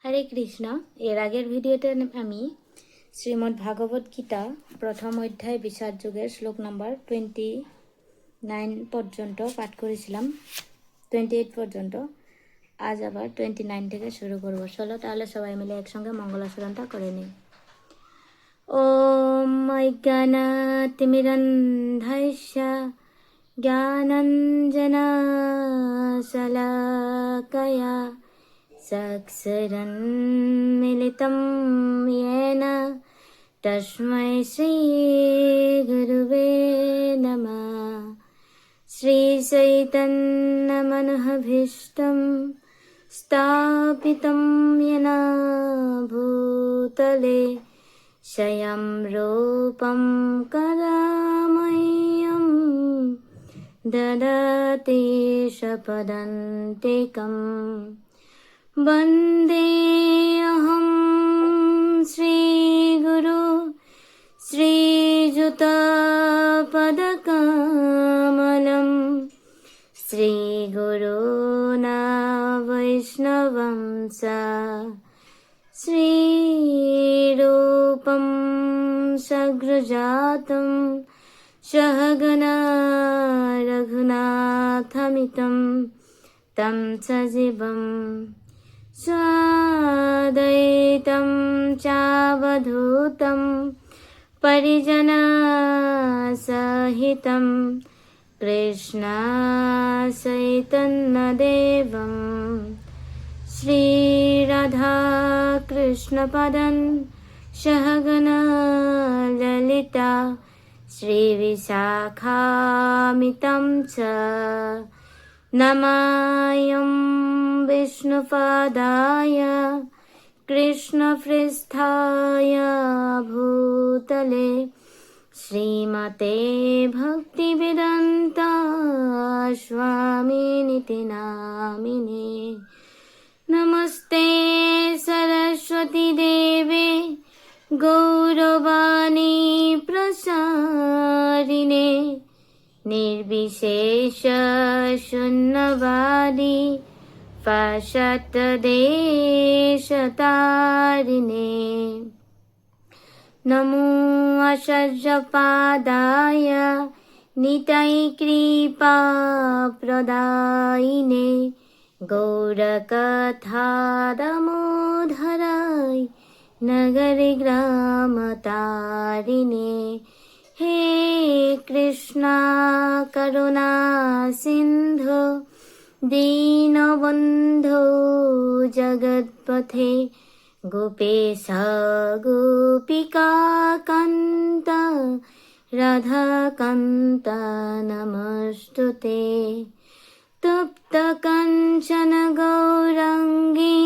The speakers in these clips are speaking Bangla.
হরে কৃষ্ণ। এর আগের ভিডিওতে আমি শ্রীমদ্ ভাগবত গীতা প্রথম অধ্যায় বিষাদ যুগের শ্লোক নাম্বার 29 পর্যন্ত পাঠ করেছিলাম, 28 পর্যন্ত। আজ আবার 29 থেকে শুরু করব। চলো তাহলে সবাই মিলে একসঙ্গে মঙ্গলাচরণটা করে নিই। ওম অজ্ঞানাতিমিরন্ধস্য জ্ঞানাঞ্জনশলাকয়া चक्षुरुन्मीलितं येन तस्मै श्रीगुरुवे नमः। श्रीचैतन्यमनोभीष्टं स्थापितं येन भूतले स्वयं रूपं कदामह्यं ददाति स्वपदान्तिकम्। वन्देऽहं श्रीगुरु श्रीयुतपदकमलं श्रीगुरून् वैष्णवं च श्रीरूपं सग्रजातं सहगना रघुनाथमितं तं सजीवम् स्वाद्वैतं चावधूतं परिजनसहितं कृष्णचैतन्यदेवं श्रीराधाकृष्णपदं सहगना ललिता श्रीविशाखामितं च नमायं विष्णुपादाय कृष्णपृष्ठाय भूतले श्रीमते भक्तिवेदान्ता स्वामिनिति नामिने। नमस्ते सरस्वती देवे गौरवाणी प्रसारिणे निर्विशेष शून्यवादी पाश्चात्यदेशतारिणे। नमो आचार्यपादाय निताय कृपाप्रदायिने गौरकथादामोदराय नगरे ग्रामतारिणे। हे कृष्णा करुणा सिन्धु दीनबन्धो जगत्पथे गोपेश गोपिकान्त राधाकान्त नमस्तुते। तप्तकाञ्चन गौराङ्गी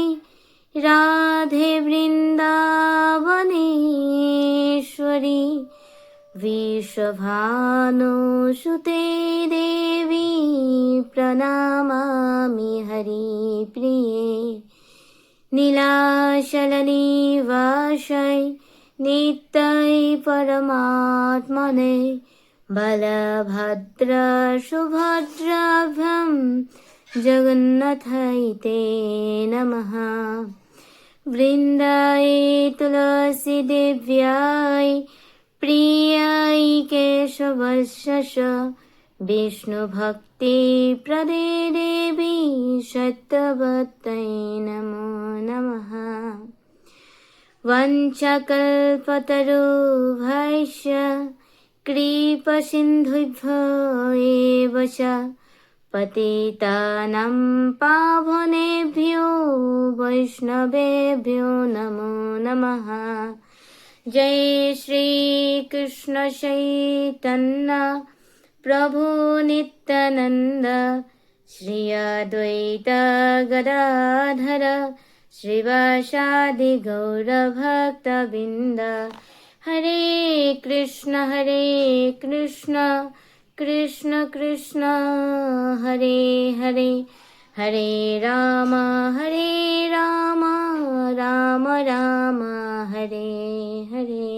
राधे वृन्दावनेश्वरी विश्वभानुसुते देवी प्रणमामि हरिप्रिये। नीलाचलनिवासाय नित्याय परमात्मने बलभद्र सुभद्राभ्यां जगन्नाथाय ते नमः। वृन्दाय तुलसीदेव्याय प्रियाय केशवस्य विष्णुभक्तिप्रदे देवी सत्यवत्यै नमो नमः। वञ्चकल्पतरुभ्यश्च कृपासिन्धुभ्यो एव च पतितानां पावनेभ्यो वैष्णवेभ्यो नमो नमः। जय श्री कृष्ण चैतन्य प्रभु नित्यानंद श्री अद्वैत गदाधर श्रीवासादि गौर भक्तवृंद। हरे कृष्ण कृष्ण कृष्ण हरे हरे हरे राम राम राम हरे हरे।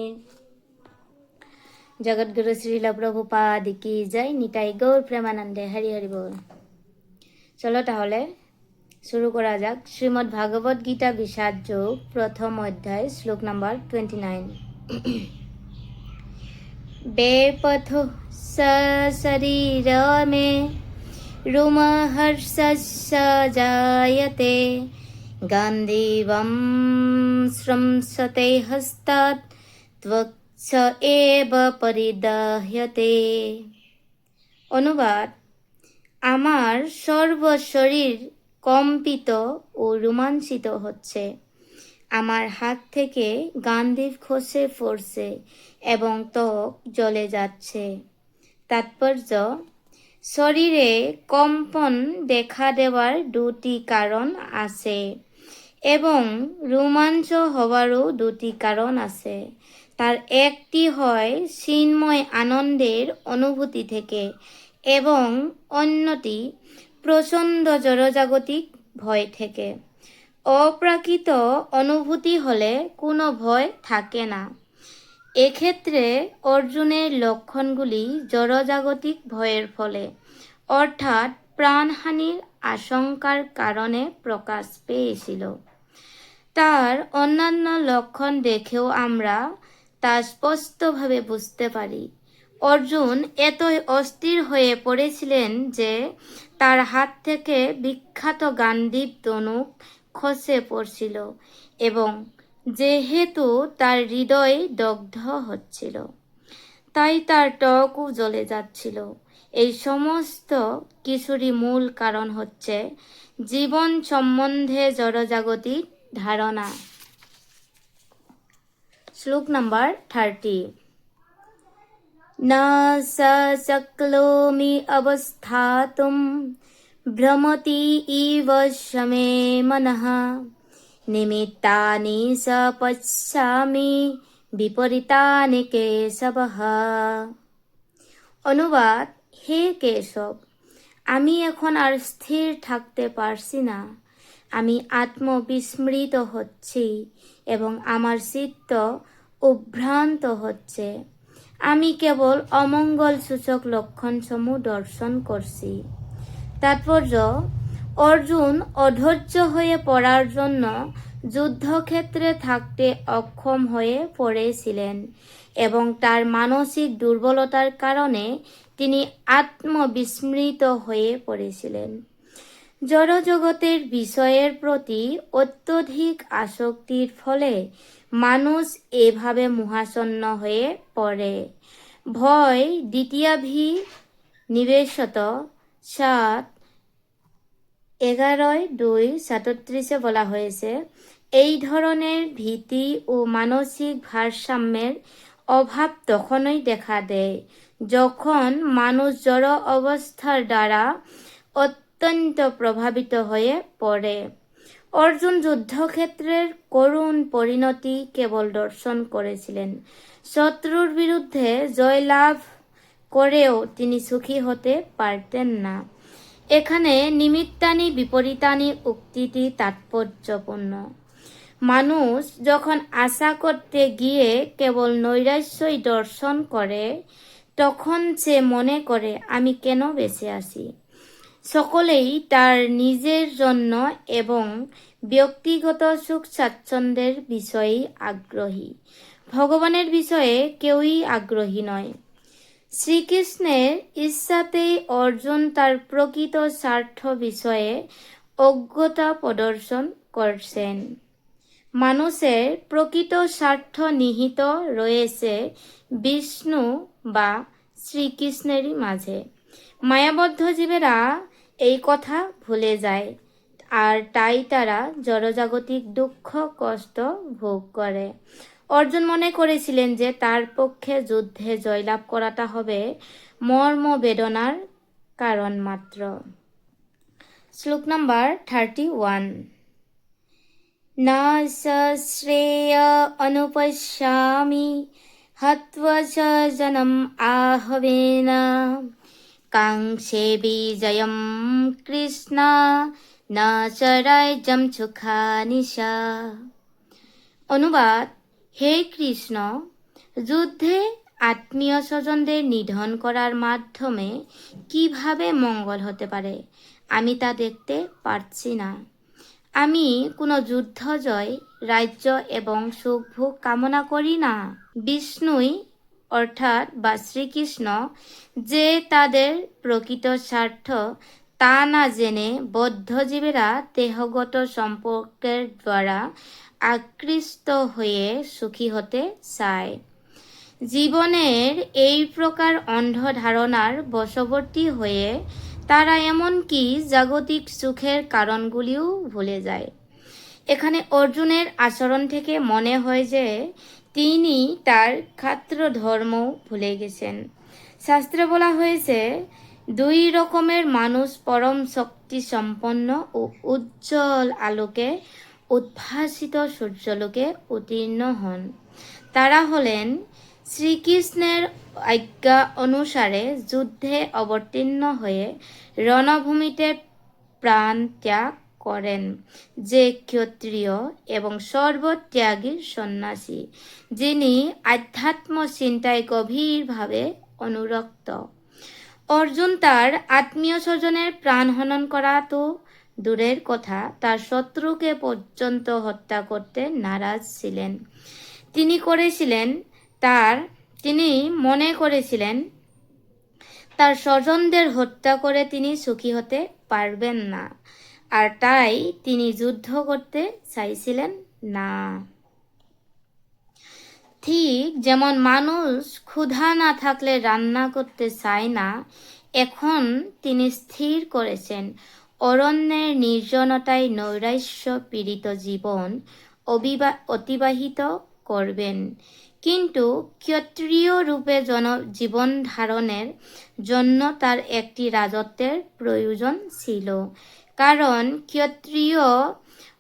जगद्गुरु श्रील प्रभुपाद की जय। निताई गौर प्रेमानंदे हरि हरि बोल। चलो তাহলে শুরু করা যাক। শ্রীমদ্ ভাগবত গীতা বিষাদ যোগ প্রথম অধ্যায় শ্লোক নাম্বার 29। বেপথো শরীর মে রুমহর্ষস্য জায়তে গান্ধীবং শ্রংসতে হস্তাৎ ত্বক্স এব পরিদহ্যতে। অনুবাদ: আমার সর্বশরীর কম্পিত ও রোমাঞ্চিত হচ্ছে, আমার হাত থেকে গান্ডীব খসে পড়ছে এবং ত্বক জ্বলে যাচ্ছে। তাৎপর্য: শরীরে কম্পন দেখা দেওয়ার দুটি কারণ আছে এবং রোমাঞ্চ হওয়ারও দুটি কারণ আছে। তার একটি হয় চিন্ময় আনন্দের অনুভূতি থেকে এবং অন্যটি প্রচণ্ড জড়জাগতিক ভয় থেকে। অপ্রাকৃত অনুভূতি হলে কোনো ভয় থাকে না। এক্ষেত্রে অর্জুনের লক্ষণগুলি জড়জাগতিক ভয়ের ফলে অর্থাৎ প্রাণহানির আশঙ্কার কারণে প্রকাশ পেয়েছিল। তার অন্যান্য লক্ষণ দেখেও আমরা তা স্পষ্টভাবে বুঝতে পারি। অর্জুন এতই অস্থির হয়ে পড়েছিলেন যে তার হাত থেকে বিখ্যাত গান্ডীব ধনুক খসে পড়ছিল এবং যেহেতু তার হৃদয় দগ্ধ হচ্ছিল, তাই তার ত্বকও জ্বলে যাচ্ছিল। এই সমস্ত কিছুরই মূল কারণ হচ্ছে জীবন সম্বন্ধে জড়জাগতিক ধারণা। শ্লোক নাম্বার 30। না শক্নোমি অবস্থাতুম ভ্রমতি ইব শমে মনঃ নিমিত্তানি স পশ্যামি বিপরীতানি কেশবঃ। অনুবাদ: হে কেশব, আমি এখন আর স্থির থাকতে পারছি না। আমি আত্মবিস্মৃত হচ্ছি এবং আমার চিত্ত উদ্ভ্রান্ত হচ্ছে। আমি কেবল অমঙ্গল সূচক লক্ষণসমূহ দর্শন করছি। তাৎপর্য: অর্জুন অধৈর্য হয়ে পড়ার জন্য যুদ্ধক্ষেত্রে থাকতে অক্ষম হয়ে পড়েছিলেন এবং তার মানসিক দুর্বলতার কারণে তিনি আত্মবিস্মৃত হয়ে পড়েছিলেন। জড়জগতের বিষয়ের প্রতি অত্যধিক আসক্তির ফলে মানুষ এভাবে মোহাচ্ছন্ন হয়ে পড়ে। ভয় দ্বিতীয়াভি নিবেশত 7:11-2:37 বলা হয়েছে। এই ধরনের ভীতি ও মানসিক ভারসাম্যের অভাব তখনই দেখা দেয় যখন মানুষ জড় অবস্থার দ্বারা অত্যন্ত প্রভাবিত হয়ে পড়ে। অর্জুন যুদ্ধক্ষেত্রের করুণ পরিণতি কেবল দর্শন করেছিলেন। শত্রুর বিরুদ্ধে জয়লাভ করেও তিনি সুখী হতে পারতেন না। এখানে নিমিত্তানি বিপরীতানি উক্তিটি তাৎপর্যপূর্ণ। মানুষ যখন আশা করতে গিয়ে কেবল নৈরাশ্যই দর্শন করে, তখন সে মনে করে আমি কেন বেঁচে আছি। সকলেই তার নিজের জন্য এবং ব্যক্তিগত সুখ স্বাচ্ছন্দ্যের বিষয়েই আগ্রহী, ভগবানের বিষয়ে কেউই আগ্রহী নয়। শ্রীকৃষ্ণের ইচ্ছাতেই অর্জুন তার প্রকৃত স্বার্থ বিষয়ে অজ্ঞতা প্রদর্শন করছেন। মানুষের প্রকৃত স্বার্থ নিহিত রয়েছে বিষ্ণু বা শ্রীকৃষ্ণেরই মাঝে। মায়াবদ্ধ জীবেরা এই কথা ভুলে যায়, আর তাই তারা জড়জাগতিক দুঃখ কষ্ট ভোগ করে। অর্জুন মনে করেছিলেন যে তার পক্ষে যুদ্ধে জয়লাভ করাটা হবে মর্মবেদনার কারণ মাত্র। শ্লোক নাম্বার 31। না শ্রেয় অনুপশ্যামি হত্বা চ জনম আহবেন কাঙ্ক্ষে বিজয়ম কৃষ্ণ না চ রাজ্যম সুখানি চ। অনুবাদ: হে কৃষ্ণ, যুদ্ধে আত্মীয় স্বজনদের নিধন করার মাধ্যমে কিভাবে মঙ্গল হতে পারে, আমি তা দেখতে পারছি না। আমি কোনো যুদ্ধ জয়, রাজ্য এবং সুখভোগ কামনা করি না। বিষ্ণুই অর্থাৎ বা শ্রীকৃষ্ণ যে তাদের প্রকৃত স্বার্থ তা না জেনে বদ্ধজীবীরা দেহগত সম্পর্কের দ্বারা আকৃষ্ট হয়ে সুখী হতে চায়। জীবনের এই প্রকার অন্ধ ধারণার বশবর্তী হয়ে তারা এমনকি জাগতিক সুখের কারণগুলিও ভুলে যায়। এখানে অর্জুনের আচরণ থেকে মনে হয় যে তিনি তার ক্ষাত্র ধর্ম ভুলে গেছেন। শাস্ত্রে বলা হয়েছে, দুই রকমের মানুষ পরম শক্তি সম্পন্ন ও উজ্জ্বল আলোকে উদ্ভাসিত সূর্যলোকে উত্তীর্ণ হন। তারা হলেন শ্রীকৃষ্ণের আজ্ঞা অনুসারে যুদ্ধে অবতীর্ণ হয়ে রণভূমিতে প্রাণ ত্যাগ করেন, যে ক্ষত্রিয় এবং সর্বত্যাগী সন্ন্যাসী, যিনি আধ্যাত্ম চিন্তায় গভীরভাবে অনুরক্ত। অর্জুন তার আত্মীয় স্বজনের প্রাণ হনন করা তো দূরের কথা, তার শত্রুকে পর্যন্ত হত্যা করতে নারাজ ছিলেন। তিনি মনে করেছিলেন তার স্বজনদের হত্যা করে তিনি সুখী হতে পারবেন না, আর তাই তিনি যুদ্ধ করতে চাইছিলেন না। ঠিক যেমন মানুষ ক্ষুধা না থাকলে রান্না করতে চায় না, এখন তিনি স্থির করেছেন অরণ্যের নির্জনতায় নৈরাশ্য পীড়িত জীবন অতিবাহিত করবেন। কিন্তু ক্ষত্রিয় রূপে জীবন ধারণের জন্য তার একটি রাজত্বের প্রয়োজন ছিল, কারণ ক্ষত্রিয়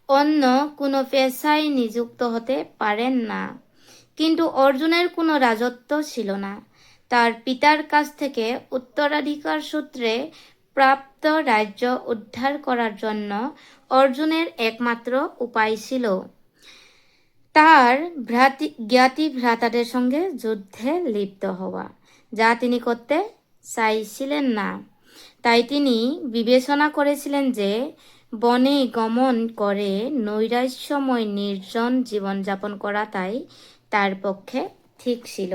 অন্য কোনো পেশায় নিযুক্ত হতে পারেন না। কিন্তু অর্জুনের কোনো রাজত্ব ছিল না। তার পিতার কাছ থেকে উত্তরাধিকার সূত্রে প্রাপ্ত রাজ্য উদ্ধার করার জন্য অর্জুনের একমাত্র উপায় ছিল তার জ্ঞাতি ভ্রাতাদের সঙ্গে যুদ্ধে লিপ্ত হওয়া, যা তিনি করতে চাইছিলেন না। তাই তিনি বিবেচনা করেছিলেন যে বনে গমন করে নৈরাশ্যময় নির্জন জীবনযাপন করাটাই তার পক্ষে ঠিক ছিল।